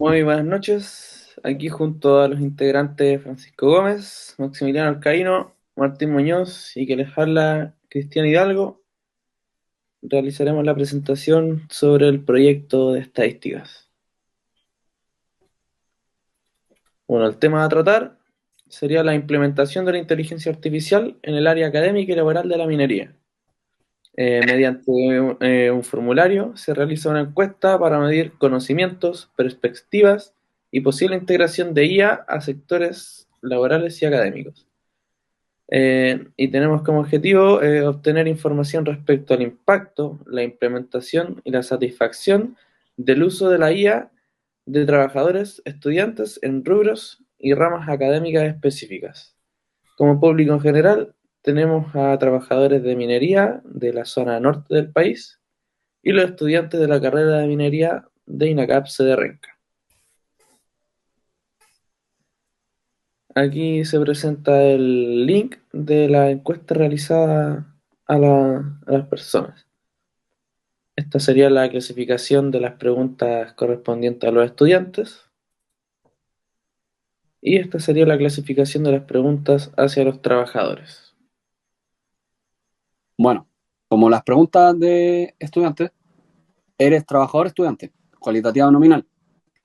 Muy buenas noches, aquí junto a los integrantes Francisco Gómez, Maximiliano Alcaíno, Martín Muñoz y que les habla Cristian Hidalgo, realizaremos la presentación sobre el proyecto de estadísticas. Bueno, el tema a tratar sería la implementación de la inteligencia artificial en el área académica y laboral de la minería. Mediante un formulario se realiza una encuesta para medir conocimientos, perspectivas y posible integración de IA a sectores laborales y académicos. Y tenemos como objetivo obtener información respecto al impacto, la implementación y la satisfacción del uso de la IA de trabajadores, estudiantes en rubros y ramas académicas específicas. Como público en general, tenemos a trabajadores de minería de la zona norte del país y los estudiantes de la carrera de minería de INACAP de Renca. Aquí se presenta el link de la encuesta realizada a las personas. Esta sería la clasificación de las preguntas correspondientes a los estudiantes y esta sería la clasificación de las preguntas hacia los trabajadores. Bueno, como las preguntas de estudiantes, eres trabajador estudiante, cualitativa o nominal.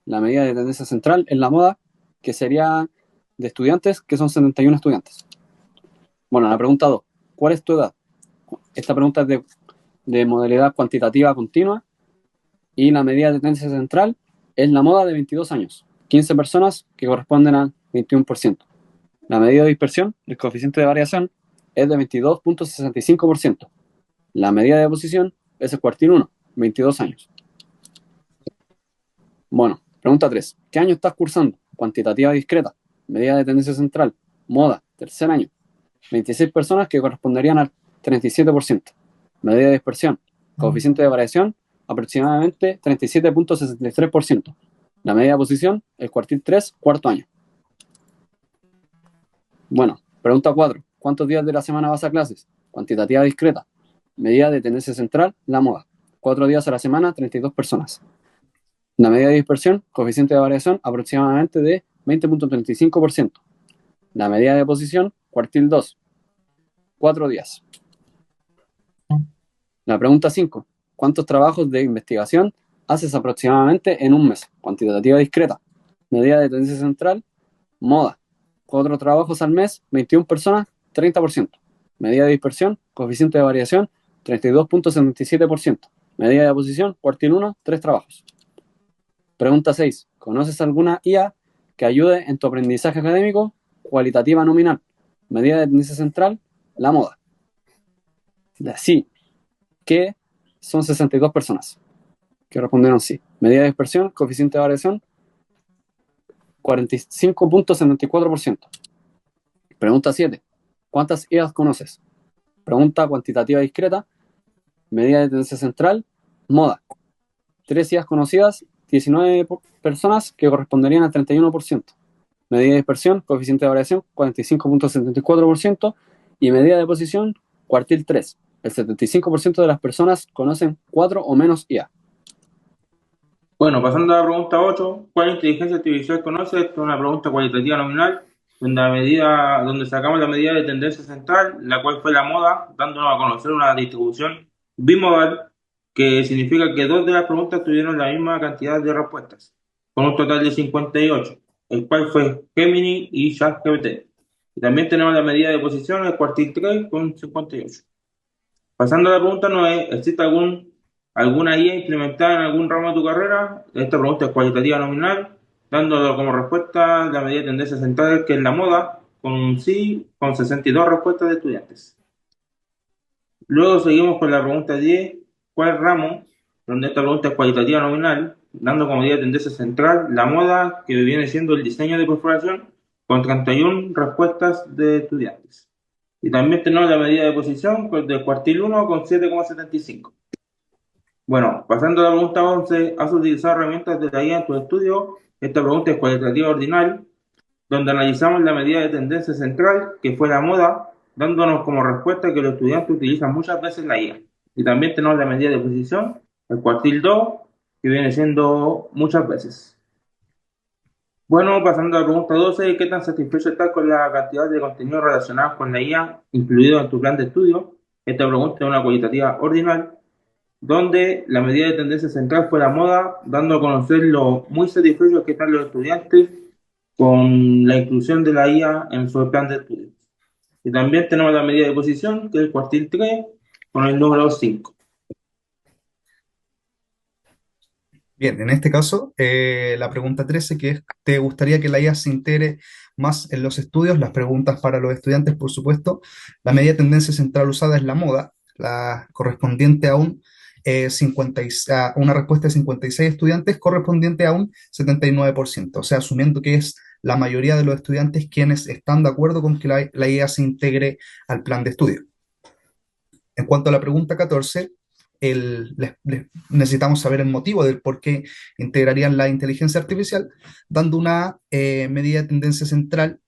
La medida de tendencia central es la moda, que sería de estudiantes, que son 71 estudiantes. Bueno, la pregunta 2, ¿cuál es tu edad? Esta pregunta es de modalidad cuantitativa continua y la medida de tendencia central es la moda de 22 años, 15 personas que corresponden al 21%. La medida de dispersión, el coeficiente de variación, es de 22.65%. La medida de posición es el cuartil 1, 22 años. Bueno, pregunta 3. ¿Qué año estás cursando? Cuantitativa discreta, medida de tendencia central, moda, tercer año. 26 personas que corresponderían al 37%. Medida de dispersión, coeficiente de variación, aproximadamente 37.63%. La medida de posición, el cuartil 3, cuarto año. Bueno, pregunta 4. ¿Cuántos días de la semana vas a clases? Cuantitativa discreta, medida de tendencia central, la moda. 4 días a la semana, 32 personas. La medida de dispersión, coeficiente de variación, aproximadamente de 20.35%. La medida de posición, cuartil 2, 4 días. La pregunta 5. ¿Cuántos trabajos de investigación haces aproximadamente en un mes? Cuantitativa discreta. Medida de tendencia central, moda. 4 trabajos al mes, 21 personas, 30%. Medida de dispersión, coeficiente de variación, 32.77%. Medida de posición, cuartil 1, 3 trabajos. Pregunta 6. ¿Conoces alguna IA que ayude en tu aprendizaje académico? Cualitativa nominal. Medida de tendencia central, la moda. Sí, que son 62 personas que respondieron sí. Medida de dispersión, coeficiente de variación, 45.74%. Pregunta 7. ¿Cuántas IAs conoces? Pregunta cuantitativa discreta, medida de tendencia central, moda. 3 IAs conocidas, 19 personas que corresponderían al 31%. Medida de dispersión, coeficiente de variación, 45.74%. Y medida de posición, cuartil 3. El 75% de las personas conocen 4 o menos IA. Bueno, pasando a la pregunta 8, ¿cuál inteligencia artificial conoce? Esta es una pregunta cualitativa nominal, donde sacamos la medida de tendencia central, la cual fue la moda, dándonos a conocer una distribución bimodal, que significa que dos de las preguntas tuvieron la misma cantidad de respuestas, con un total de 58, el cual fue Gemini y ChatGPT. Y también tenemos la medida de posición, el cuartil 3, con 58. Pasando a la pregunta 9, ¿existe alguna IA implementada en algún ramo de tu carrera? Esta pregunta es cualitativa nominal, dándolo como respuesta la medida de tendencia central, que es la moda, con un sí, con 62 respuestas de estudiantes. Luego seguimos con la pregunta 10, ¿cuál ramo? Donde esta pregunta es cualitativa nominal, dando como medida de tendencia central la moda, que viene siendo el diseño de perforación, con 31 respuestas de estudiantes. Y también tenemos la medida de posición del cuartil 1 con 7,75. Bueno, pasando a la pregunta 11, ¿has utilizado herramientas de la IA en tu estudio? Esta pregunta es cualitativa ordinal, donde analizamos la medida de tendencia central, que fue la moda, dándonos como respuesta que los estudiantes utilizan muchas veces la IA. Y también tenemos la medida de posición, el cuartil 2, que viene siendo muchas veces. Bueno, pasando a la pregunta 12, ¿qué tan satisfecho estás con la cantidad de contenido relacionado con la IA incluido en tu plan de estudio? Esta pregunta es una cualitativa ordinal, donde la medida de tendencia central fue la moda, dando a conocer lo muy satisfechos que están los estudiantes con la inclusión de la IA en su plan de estudio. Y también tenemos la medida de posición, que es el cuartil 3, con el número 5. Bien, en este caso, la pregunta 13, que es, ¿te gustaría que la IA se integre más en los estudios? Las preguntas para los estudiantes, por supuesto. La medida de tendencia central usada es la moda, la correspondiente a un a una respuesta de 56 estudiantes, correspondiente a un 79%. O sea, asumiendo que es la mayoría de los estudiantes quienes están de acuerdo con que la IA se integre al plan de estudio. En cuanto a la pregunta 14, necesitamos saber el motivo del por qué integrarían la inteligencia artificial, dando una medida de tendencia central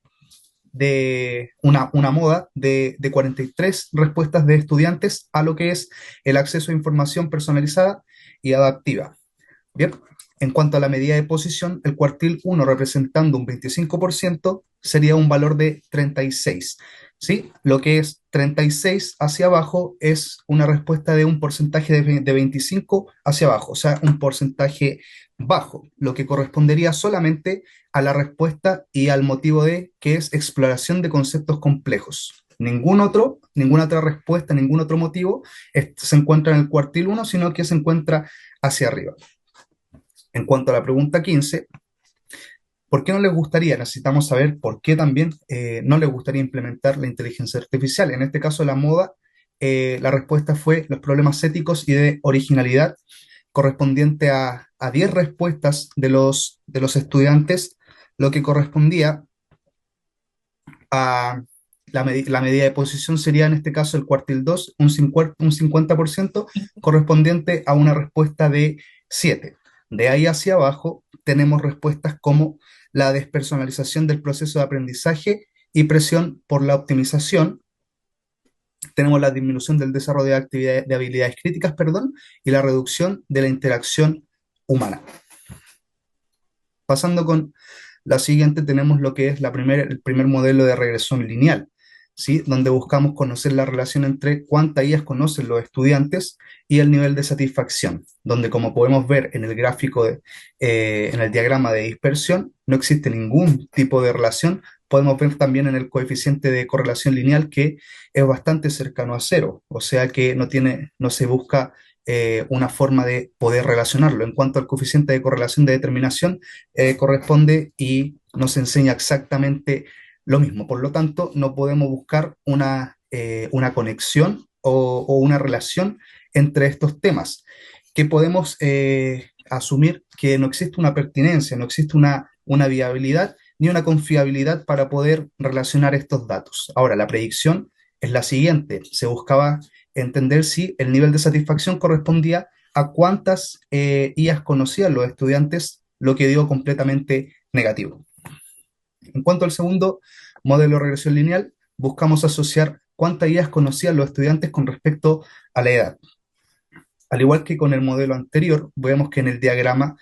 de una moda de 43 respuestas de estudiantes a lo que es el acceso a información personalizada y adaptiva. Bien, en cuanto a la medida de posición, el cuartil 1 representando un 25% sería un valor de 36. ¿Sí? Lo que es 36 hacia abajo es una respuesta de un porcentaje de 25 hacia abajo, o sea, un porcentaje bajo, lo que correspondería solamente a la respuesta y al motivo de que es exploración de conceptos complejos. Ninguna otra respuesta, ningún otro motivo se encuentra en el cuartil 1, sino que se encuentra hacia arriba. En cuanto a la pregunta 15, ¿por qué no les gustaría? Necesitamos saber por qué también no les gustaría implementar la inteligencia artificial. En este caso, la moda, la respuesta fue los problemas éticos y de originalidad, correspondiente a 10 respuestas de los estudiantes, lo que correspondía a la medida de posición sería en este caso el cuartil 2, un 50%, correspondiente a una respuesta de 7. De ahí hacia abajo tenemos respuestas como la despersonalización del proceso de aprendizaje y presión por la optimización. Tenemos la disminución del desarrollo de habilidades críticas, perdón, y la reducción de la interacción humana. Pasando con la siguiente, tenemos lo que es el primer modelo de regresión lineal, ¿sí? Donde buscamos conocer la relación entre cuántas IAs conocen los estudiantes y el nivel de satisfacción, donde como podemos ver en el gráfico, en el diagrama de dispersión, no existe ningún tipo de relación. Podemos ver también en el coeficiente de correlación lineal que es bastante cercano a cero, o sea que no se busca una forma de poder relacionarlo. En cuanto al coeficiente de correlación de determinación, corresponde y nos enseña exactamente lo mismo. Por lo tanto, no podemos buscar una conexión o una relación entre estos temas, que podemos asumir que no existe una pertinencia, no existe una viabilidad ni una confiabilidad para poder relacionar estos datos. Ahora, la predicción es la siguiente. Se buscaba entender si el nivel de satisfacción correspondía a cuántas IAs conocían los estudiantes, lo que dio completamente negativo. En cuanto al segundo modelo de regresión lineal, buscamos asociar cuántas IAs conocían los estudiantes con respecto a la edad. Al igual que con el modelo anterior, vemos que en el diagrama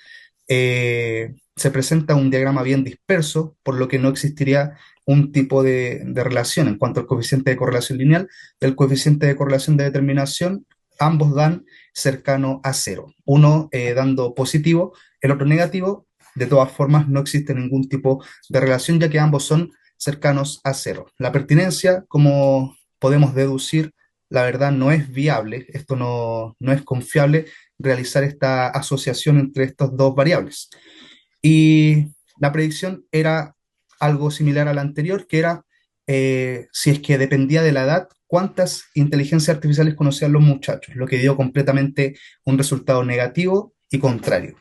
se presenta un diagrama bien disperso, por lo que no existiría un tipo de relación en cuanto al coeficiente de correlación lineal. El coeficiente de correlación de determinación, ambos dan cercano a cero. Uno dando positivo, el otro negativo. De todas formas, no existe ningún tipo de relación, ya que ambos son cercanos a cero. La pertinencia, como podemos deducir, la verdad no es viable, esto no es confiable realizar esta asociación entre estas dos variables. Y la predicción era algo similar a la anterior, que era si es que dependía de la edad, cuántas inteligencias artificiales conocían los muchachos, lo que dio completamente un resultado negativo y contrario.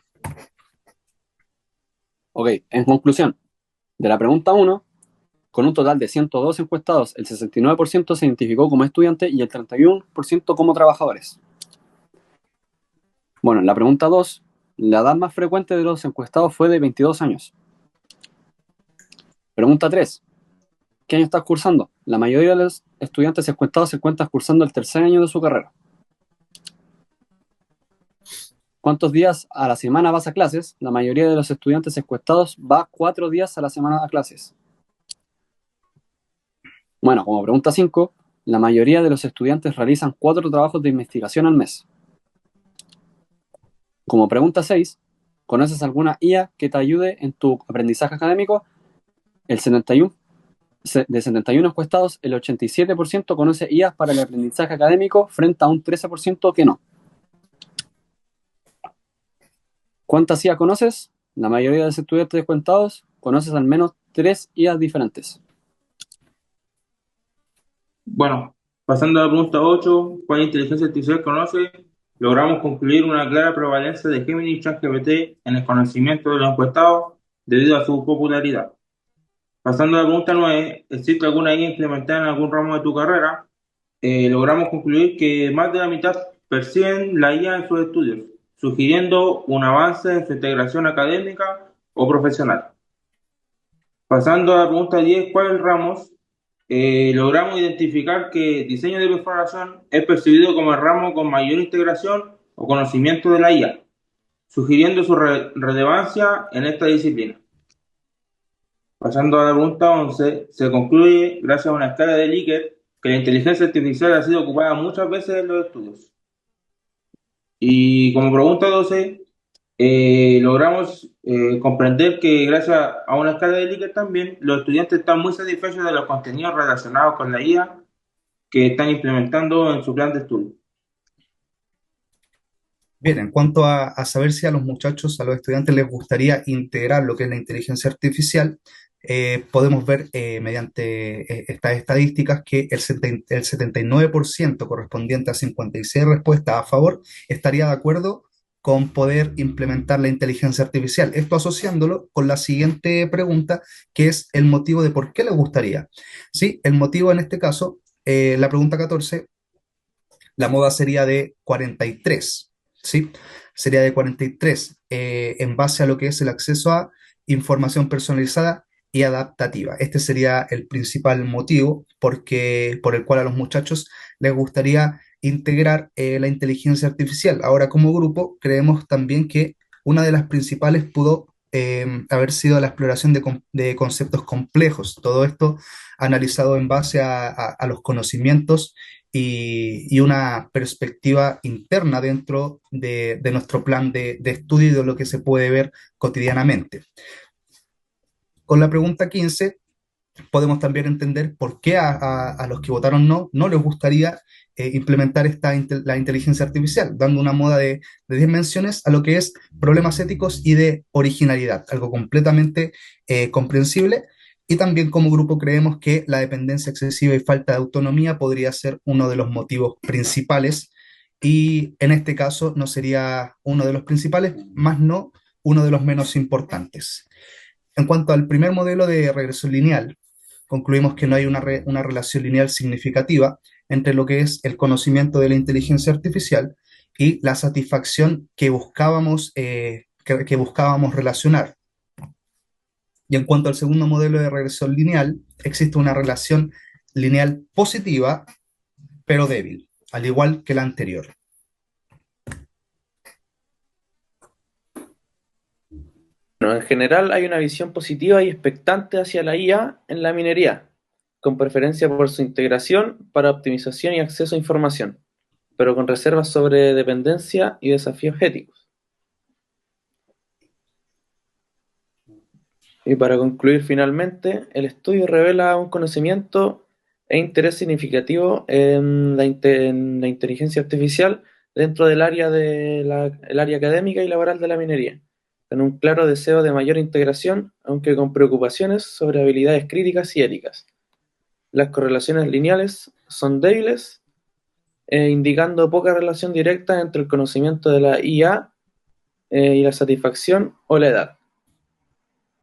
Ok, en conclusión, de la pregunta 1, con un total de 102 encuestados, el 69% se identificó como estudiante y el 31% como trabajadores. Bueno, en la pregunta 2, la edad más frecuente de los encuestados fue de 22 años. Pregunta 3, ¿qué año estás cursando? La mayoría de los estudiantes encuestados se encuentran cursando el tercer año de su carrera. ¿Cuántos días a la semana vas a clases? La mayoría de los estudiantes encuestados va 4 días a la semana a clases. Bueno, como pregunta 5, la mayoría de los estudiantes realizan 4 trabajos de investigación al mes. Como pregunta 6, ¿conoces alguna IA que te ayude en tu aprendizaje académico? De 71 encuestados, el 87% conoce IAs para el aprendizaje académico frente a un 13% que no. ¿Cuántas IAs conoces? La mayoría de los estudiantes encuestados conoces al menos 3 IAs diferentes. Bueno, pasando a la pregunta 8, ¿cuál inteligencia artificial conoce? Logramos concluir una clara prevalencia de Gemini y ChatGPT en el conocimiento de los encuestados debido a su popularidad. Pasando a la pregunta 9, ¿existe alguna IA implementada en algún ramo de tu carrera? Logramos concluir que más de la mitad perciben la IA en sus estudios, sugiriendo un avance en su integración académica o profesional. Pasando a la pregunta 10, ¿cuál ramos? Logramos identificar que diseño de perforación es percibido como el ramo con mayor integración o conocimiento de la IA, sugiriendo su relevancia en esta disciplina. Pasando a la pregunta 11, se concluye, gracias a una escala de Likert, que la inteligencia artificial ha sido ocupada muchas veces en los estudios. Y como pregunta 12, logramos comprender que gracias a una escala de Likert también, los estudiantes están muy satisfechos de los contenidos relacionados con la IA que están implementando en su plan de estudio. Bien, en cuanto a saber si a los muchachos, a los estudiantes les gustaría integrar lo que es la inteligencia artificial, podemos ver mediante estas estadísticas que el 79% correspondiente a 56 respuestas a favor estaría de acuerdo con poder implementar la inteligencia artificial. Esto asociándolo con la siguiente pregunta, que es el motivo de por qué les gustaría. Sí, el motivo en este caso, la pregunta 14, la moda sería de 43. ¿Sí? Sería de 43 en base a lo que es el acceso a información personalizada y adaptativa. Este sería el principal motivo por el cual a los muchachos les gustaría integrar la inteligencia artificial. Ahora, como grupo, creemos también que una de las principales pudo haber sido la exploración de conceptos complejos. Todo esto analizado en base a los conocimientos y una perspectiva interna dentro de nuestro plan de estudio y de lo que se puede ver cotidianamente. Con la pregunta 15 podemos también entender por qué a los que votaron no les gustaría implementar la inteligencia artificial, dando una moda de 10 menciones a lo que es problemas éticos y de originalidad, algo completamente comprensible. Y también como grupo creemos que la dependencia excesiva y falta de autonomía podría ser uno de los motivos principales y en este caso no sería uno de los principales, más no uno de los menos importantes. En cuanto al primer modelo de regresión lineal, concluimos que no hay una relación lineal significativa entre lo que es el conocimiento de la inteligencia artificial y la satisfacción que buscábamos relacionar. Y en cuanto al segundo modelo de regresión lineal, existe una relación lineal positiva, pero débil, al igual que la anterior. Bueno, en general hay una visión positiva y expectante hacia la IA en la minería, con preferencia por su integración para optimización y acceso a información, pero con reservas sobre dependencia y desafíos éticos. Y para concluir finalmente, el estudio revela un conocimiento e interés significativo en la inteligencia artificial dentro del área el área académica y laboral de la minería, con un claro deseo de mayor integración, aunque con preocupaciones sobre habilidades críticas y éticas. Las correlaciones lineales son débiles, indicando poca relación directa entre el conocimiento de la IA y la satisfacción o la edad.